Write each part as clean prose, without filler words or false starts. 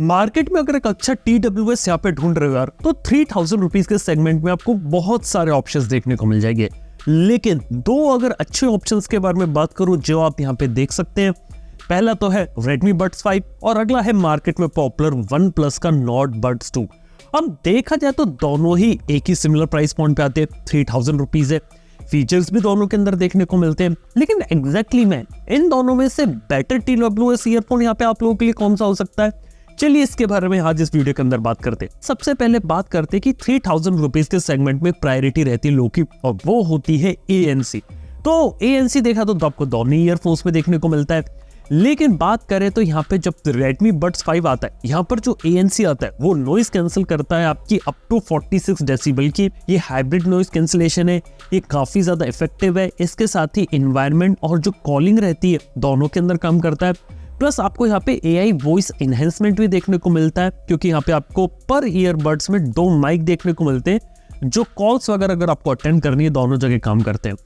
Market में अगर एक अच्छा TWS यहाँ पे ढूंढ रहे हो यार, तो 3000 रुपीज के सेगमेंट में आपको बहुत सारे ऑप्शंस देखने को मिल जाएंगे। लेकिन दो अगर अच्छे ऑप्शंस के बारे में बात करूं जो आप यहाँ पे देख सकते हैं, पहला तो है Redmi Buds 5 और अगला है मार्केट में पॉपुलर OnePlus का Nord Buds 2। अब देखा जाए तो दोनों ही एक ही सिमिलर प्राइस पॉइंट पे आते हैं, 3000 रुपीज है। फीचर्स भी दोनों के अंदर देखने को मिलते हैं, लेकिन एग्जैक्टली मैं इन दोनों में से बेटर TWS ईयरफोन यहाँ पे आप लोगों के लिए कौन सा हो सकता है, चलिए इसके बारे में आज इस वीडियो के अंदर बात करते हैं। सबसे पहले बात करते हैं कि 3000 रुपीज के सेगमेंट में प्रायोरिटी रहती है लोग की, और वो होती है ANC। तो ANC देखा तो आपको दोनों ईयरफोन्स में देखने को मिलता है, लेकिन बात करें तो यहाँ पे जब Redmi Buds 5 आता है, यहाँ पर जो ANC आता है वो नॉइज कैंसिल करता है आपकी अप टू 46 डेसिबल की। ये हाइब्रिड नॉइज कैंसिलेशन है, ये काफी ज्यादा इफेक्टिव है। इसके साथ ही एनवायरनमेंट और जो कॉलिंग रहती है दोनों के अंदर काम करता है। प्लस आपको यहाँ पे AI वॉइस एनहेंसमेंट भी देखने को मिलता है, क्योंकि यहाँ पे आपको पर ईयरबड्स में 2 माइक देखने को मिलते हैं जो कॉल्स वगैरह अगर आपको अटेंड करनी है दोनों जगह काम करते हैं।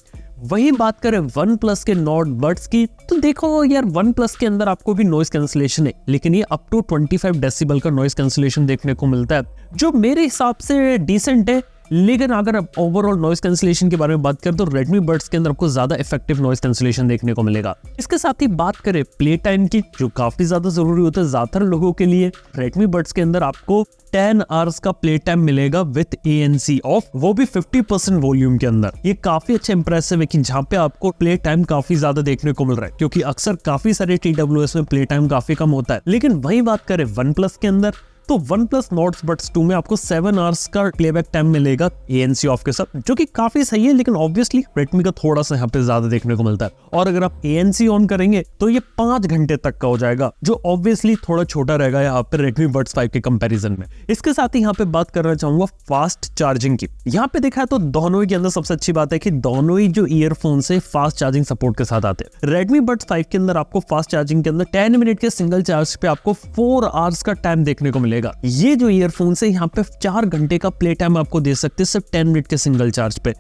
वही बात करें OnePlus के Nord Buds की, तो देखो यार OnePlus के अंदर आपको भी नॉइज कैंसिलेशन है, लेकिन ये अप टू 25 डेसिबल का नॉइज कैंसिलेशन देखने को मिलता है, जो मेरे हिसाब से डिसेंट है। लेकिन अगर आप ओवरऑल नॉइज कैंसिलेशन के बारे में बात करें तो Redmi Buds के अंदर आपको ज्यादा इफेक्टिव नॉइज कैंसिलेशन देखने को मिलेगा। इसके साथ ही बात करें प्ले टाइम की, जो काफी ज्यादा जरूरी होता है ज्यादातर लोगों के लिए, Redmi Buds के अंदर आपको 10 आवर्स का प्ले टाइम मिलेगा विद ANC ऑफ, वो भी 50% वॉल्यूम के अंदर। ये काफी अच्छा इंप्रेसिव है कि जहाँ पे आपको प्ले टाइम काफी ज्यादा देखने को मिल रहा है, क्योंकि अक्सर काफी सारे TWS में प्ले टाइम काफी कम होता है। लेकिन वही बात करें OnePlus के अंदर, तो OnePlus Nord Buds 2 में आपको 7 आवर्स का प्लेबैक टाइम मिलेगा ANC ऑफ के साथ, जो कि काफी सही है। लेकिन ऑब्वियसली Redmi का थोड़ा सा यहाँ पे ज्यादा देखने को मिलता है, और अगर आप ANC ऑन करेंगे तो ये 5 घंटे तक का हो जाएगा, जो ऑब्वियसली थोड़ा छोटा रहेगा यहाँ पे Redmi Buds 5 के कंपैरिजन में। इसके साथ ही यहाँ पे बात करना चाहूंगा फास्ट चार्जिंग की। यहाँ पे देखा है तो दोनों ही के अंदर सबसे अच्छी बात है कि दोनों ही जो ईयरफोन से फास्ट चार्जिंग सपोर्ट के साथ आते हैं। Redmi Buds 5 के अंदर आपको फास्ट चार्जिंग के अंदर 10 मिनट के सिंगल चार्ज पे आपको 4 आवर्स का टाइम देखने को मिलेगा। ये जो ईयरफोन से यहाँ पे 4 घंटे का प्ले टाइम आपको दे सकते हैं सिर्फ 10 मिनट के सिंगल चार्ज पे।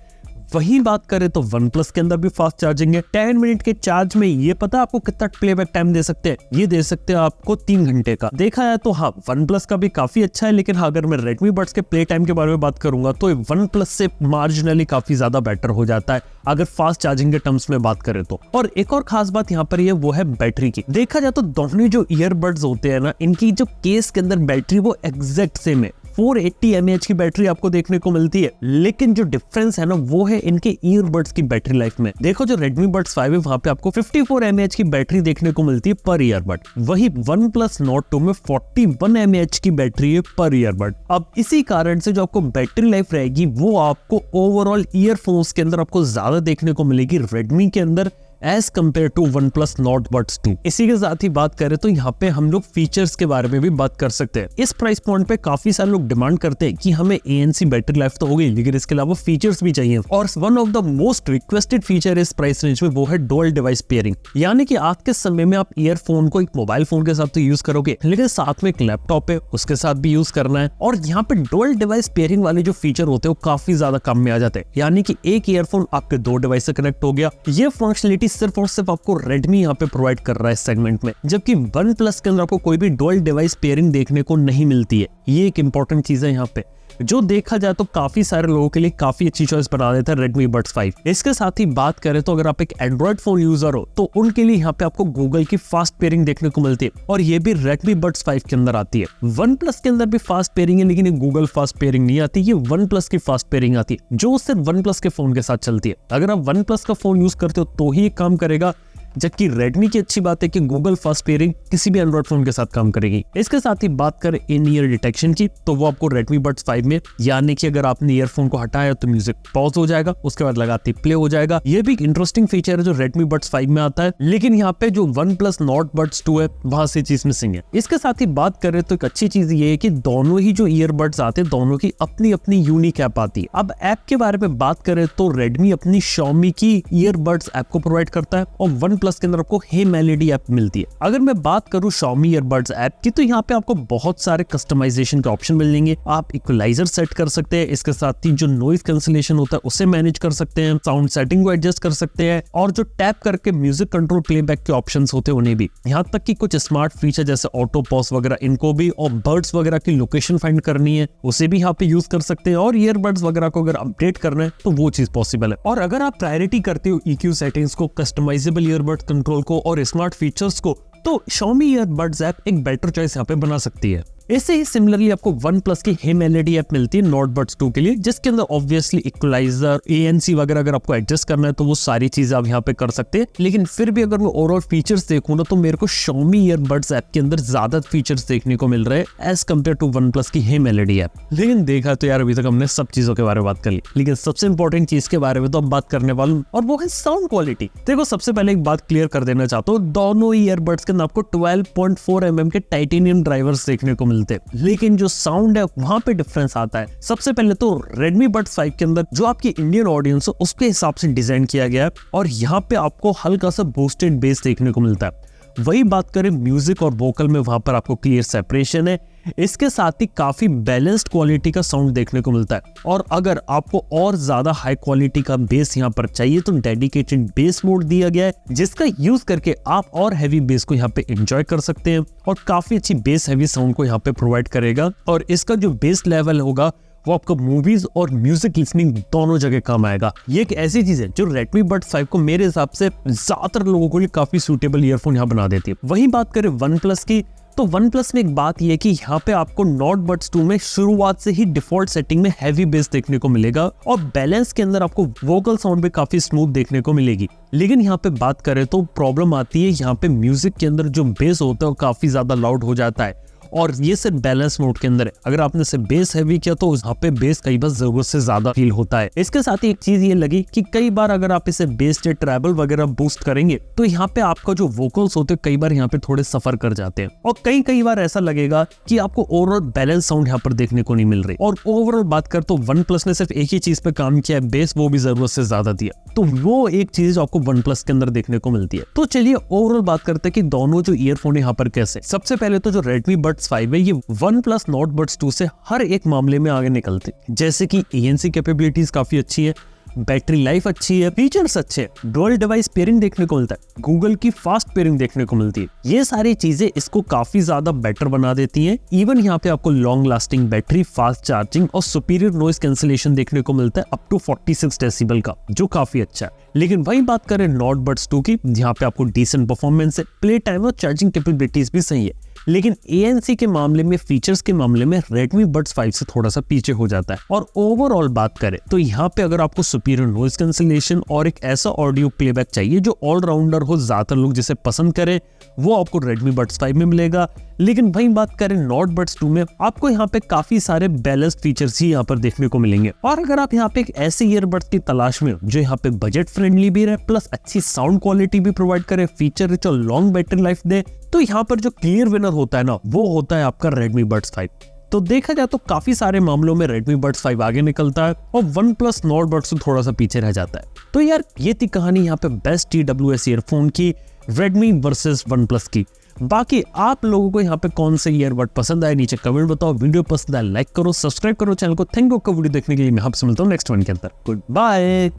वही बात करें तो OnePlus के अंदर भी फास्ट चार्जिंग है। 10 मिनट के चार्ज में ये पता है आपको कितना प्लेबैक टाइम दे सकते हैं, ये दे सकते हैं आपको 3 घंटे का। देखा है तो हाँ OnePlus का भी काफी अच्छा है, लेकिन हाँ अगर मैं Redmi Buds के प्ले टाइम के बारे में बात करूंगा तो OnePlus से मार्जिनली काफी ज्यादा बेटर हो जाता है अगर फास्ट चार्जिंग के टर्म्स में बात करें तो। और एक और खास बात यहाँ पर ये वो है बैटरी की। देखा जाए तो दोनों जो ईयरबड्स होते हैं ना, इनकी जो केस के अंदर बैटरी वो एग्जैक्ट सेम है, 480 mAh की बैटरी आपको देखने को मिलती है। लेकिन जो डिफरेंस है ना वो है इनके ईयरबड्स की बैटरी लाइफ में। देखो जो Redmi Buds 5 है वहां पे आपको 54 mAh की बैटरी देखने को मिलती है पर ईयरबड, वही OnePlus Nord 2 में 41 mAh की बैटरी है पर ईयरबड। अब इसी कारण से जो आपको बैटरी लाइफ रहेगी वो आपको ओवरऑल ईयरफोन्स के अंदर आपको ज्यादा देखने को मिलेगी Redmi के अंदर as compare to OnePlus Nord Buds 2। इसी के साथ ही बात करें तो यहाँ पे हम लोग फीचर्स के बारे में भी बात कर सकते हैं। इस प्राइस पॉइंट पे काफी सारे लोग डिमांड करते हैं कि हमें ANC बैटरी लाइफ तो हो गई, लेकिन इसके अलावा फीचर्स भी चाहिए। और one of the most requested feature इस प्राइस रेंज में वो है डुअल डिवाइस पेयरिंग, यानी कि आज के समय में आप ईयरफोन को एक मोबाइल फोन के साथ तो यूज करोगे, लेकिन साथ में एक लैपटॉप है उसके साथ भी यूज करना है। और यहाँ पे डुअल डिवाइस पेयरिंग वाले जो फीचर होते हैं वो काफी ज्यादा काम में आ जाते हैं, यानी कि एक ईयरफोन आपके 2 डिवाइस से कनेक्ट हो गया। ये फंक्शनलिटी सिर्फ और सिर्फ आपको Redmi यहाँ पे प्रोवाइड कर रहा है इस सेगमेंट में, जबकि OnePlus के अंदर आपको कोई भी डुअल डिवाइस पेयरिंग देखने को नहीं मिलती है। ये एक इंपॉर्टेंट चीज है यहाँ पे, जो देखा जाए तो काफी सारे लोगों के लिए काफी अच्छी चॉइस बना देता है Redmi Buds 5। इसके साथ ही बात करें तो अगर आप एक एंड्रॉइड फोन यूजर हो तो उनके लिए यहाँ पे आपको गूगल की फास्ट पेयरिंग देखने को मिलती है, और ये भी Redmi Buds 5 के अंदर आती है। OnePlus के अंदर भी फास्ट पेयरिंग है, लेकिन ये गूगल फास्ट पेयरिंग नहीं आती, ये OnePlus की फास्ट पेयरिंग आती है, जो सिर्फ OnePlus के फोन के साथ चलती है। अगर आप OnePlus का फोन यूज करते हो तो ही काम करेगा, जबकि Redmi की अच्छी बात है कि गूगल फास्ट पेयरिंग किसी भी एंड्रॉइड फोन के साथ काम करेगी। इसके साथ ही बात करें इन ईयर डिटेक्शन की, तो वो आपको Redmi Buds 5 में, यानी कि अगर आपने ईयरफोन को हटाया तो म्यूजिक पॉज हो जाएगा, उसके बाद लगाते प्ले हो जाएगा। ये भी एक इंटरेस्टिंग फीचर है जो Redmi Buds 5 में आता है, लेकिन यहाँ पे जो OnePlus Nord Buds 2 है वहां से चीज मिसिंग है। इसके साथ ही बात करें तो एक अच्छी चीज ये है कि दोनों ही जो ईयरबड्स आते हैं दोनों की अपनी अपनी यूनिक ऐप आती है। अब ऐप के बारे में बात करें तो Redmi अपनी Xiaomi की ईयरबड्स ऐप को प्रोवाइड करता है, और OnePlus OnePlus के अंदर आपको हे मेलोडी ऐप मिलती है। अगर मैं बात करूं Xiaomi ईयरबड्स ऐप की, तो यहाँ पे आपको बहुत सारे कस्टमाइजेशन के ऑप्शन मिल जाएंगे। आप इक्वलाइजर सेट कर सकते हैं, इसके साथ ही जो नॉइज कैंसिलेशन होता है उसे मैनेज कर सकते हैं, साउंड सेटिंग को एडजस्ट कर सकते हैं, और जो टैप करके म्यूजिक कंट्रोल प्लेबैक के ऑप्शंस होते हैं उन्हें भी, यहाँ तक कि कुछ स्मार्ट फीचर जैसे ऑटो पॉज वगैरह इनको भी, और बर्ड्स वगैरह की लोकेशन फाइंड करनी है उसे भी यहाँ पे यूज कर सकते हैं, और ईयरबड्स वगैरह को अगर अपडेट करना है तो वो चीज पॉसिबल है। और अगर आप प्रायोरिटी करते हो EQ सेटिंग्स को, कस्टमाइजेबल ईयरबड कंट्रोल को और स्मार्ट फीचर्स को, तो Xiaomi ईयरबड्स ऐप एक बेटर चॉइस यहाँ पे बना सकती है। ऐसे ही सिमिलरली आपको OnePlus की हे मेलोडी ऐप मिलती है नॉट बड्स 2 के लिए, जिसके अंदर ऑब्वियसली इक्वलाइजर, ANC वगैरह अगर आपको एडजस्ट करना है तो वो सारी चीजें आप यहाँ पे कर सकते हैं। लेकिन फिर भी अगर मैं ओवरऑल फीचर्स देखूँ ना, तो मेरे को Xiaomi ईयरबड्स ऐप के अंदर ज्यादा फीचर्स देखने को मिल रहे हैं एज कम्पेयर टू OnePlus की हे मेलोडी ऐप। लेकिन देखा तो यार अभी तक हमने सब चीजों के बारे में बात कर ली, लेकिन सबसे इंपॉर्टेंट चीज के बारे में तो अब बात करने वाला हूँ, और वो है साउंड क्वालिटी। देखो सबसे पहले एक बात क्लियर कर देना चाहता हूँ, दोनों ईयरबड्स के अंदर आपको 12.4 mm के टाइटेनियम ड्राइवर्स देखने को मिलते हैं, लेकिन जो साउंड है वहां पे डिफरेंस आता है। सबसे पहले तो Redmi Buds 5 के अंदर जो आपकी इंडियन ऑडियंस है उसके हिसाब से डिजाइन किया गया है, और यहाँ पे आपको हल्का सा बूस्टेड बेस देखने को मिलता है। वही बात करें म्यूजिक और वोकल में, वहां पर आपको क्लियर सेपरेशन है। इसके साथ ही काफी बैलेंस्ड क्वालिटी का साउंड देखने को मिलता है, और अगर आपको और ज्यादा हाई क्वालिटी का बेस यहाँ पर चाहिए तो डेडिकेटेड बेस मोड दिया गया है, जिसका यूज करके आप और हैवी बेस को यहाँ पे एंजॉय कर सकते हैं, और काफी अच्छी बेस हैवी साउंड को यहाँ पे प्रोवाइड करेगा। और इसका जो बेस लेवल होगा वो आपको मूवीज और म्यूजिक लिसनिंग दोनों जगह काम आएगा। ये एक ऐसी चीज है जो Redmi Buds 5 को मेरे हिसाब से ज्यादातर लोगों के लिए काफी सूटेबल ईयरफोन यहाँ बना देती है। वही बात करें OnePlus की, तो OnePlus में एक बात यह है कि यहाँ पे आपको नॉट बड्स 2 में शुरुआत से ही डिफॉल्ट सेटिंग में हैवी बेस देखने को मिलेगा, और बैलेंस के अंदर आपको वोकल साउंड भी काफी स्मूथ देखने को मिलेगी। लेकिन यहाँ पे बात करें तो प्रॉब्लम आती है, यहाँ पे म्यूजिक के अंदर जो बेस होता है वो काफी ज्यादा लाउड हो जाता है, और ये सिर्फ बैलेंस मोड के अंदर है। अगर आपने इसे बेस हैवी किया तो यहाँ पे बेस कई बार जरूरत से ज्यादा फील होता है। इसके साथ ही एक चीज ये लगी कि कई बार अगर आप इसे बेस या ट्रैवल वगैरह बूस्ट करेंगे तो यहाँ पे आपका जो वोकल्स होते हैं कई बार यहाँ पे थोड़े सफर कर जाते हैं, और कई बार ऐसा लगेगा कि आपको ओवरऑल बैलेंस साउंड यहाँ पर देखने को नहीं मिल रही। और ओवरऑल बात कर तो OnePlus ने सिर्फ एक ही चीज पे काम किया है, बेस, वो भी जरूरत से ज्यादा दिया, तो वो एक चीज आपको OnePlus के अंदर देखने को मिलती है। तो चलिए ओवरऑल बात करते हैं कि दोनों जो ईयरफोन यहाँ पर कैसे। सबसे पहले तो जो Redmi Buds 5 है, ये OnePlus Nord Buds 2 से हर एक मामले में आगे निकलते, जैसे कि ANC कैपेबिलिटीज काफी अच्छी है, बैटरी लाइफ अच्छी है, फीचर्स अच्छे हैं, डुअल डिवाइस पेयरिंग देखने को मिलता है, गूगल की फास्ट पेयरिंग देखने को मिलती है। ये सारी चीजें इसको काफी ज्यादा बेटर बना देती हैं। इवन यहाँ पे आपको long lasting battery, fast charging और सुपीरियर नॉइज कैंसिलेशन देखने को मिलता है अप टू 46 डेसिबल का, जो काफी अच्छा है। लेकिन वही बात करें नॉट बड्स 2 की, जहाँ पे आपको डिसेंट परफॉर्मेंस है, प्ले टाइम और चार्जिंग कैपेबिलिटीज भी सही है, लेकिन ANC के मामले में, फीचर्स के मामले में Redmi Buds 5 से थोड़ा सा पीछे हो जाता है। और ओवरऑल बात करें तो यहाँ पे अगर आपको सुपीरियर नॉइज कैंसिलेशन और एक ऐसा ऑडियो प्लेबैक चाहिए जो ऑलराउंडर हो, ज्यादातर लोग जिसे पसंद करें, वो आपको Redmi Buds 5 में मिलेगा। लेकिन वही बात करें नॉट बड्स 2 में, आपको यहाँ पे काफी सारे बैलेंस्ड फीचर्स ही यहाँ पर देखने को मिलेंगे। और अगर आप यहाँ पे एक ऐसे ईयरबड्स की तलाश में हो जो यहाँ पे बजट फ्रेंडली भी रहे, प्लस अच्छी साउंड क्वालिटी भी प्रोवाइड करे, फीचर रिच और लॉन्ग बैटरी लाइफ दे, तो यहाँ पर जो क्लियर विनर होता है ना, वो होता है आपका Redmi Buds 5। तो देखा जाए तो काफी सारे मामलों में Redmi Buds 5 आगे निकलता है और OnePlus Nord Buds 2 थोड़ा सा पीछे रह जाता है। तो यार ये थी कहानी यहाँ पे बेस्ट TWS ईयरफोन की, Redmi वर्सेस OnePlus की। बाकी आप लोगों को यहाँ पे कौन से ईयरबड पसंद आए, नीचे कमेंट बताओ। वीडियो पसंद आए लाइक करो, सब्सक्राइब करो चैनल को। थैंक यू आपका वीडियो देखने के लिए। मैं आपसे मिलता हूँ नेक्स्ट वन के अंदर। Good bye.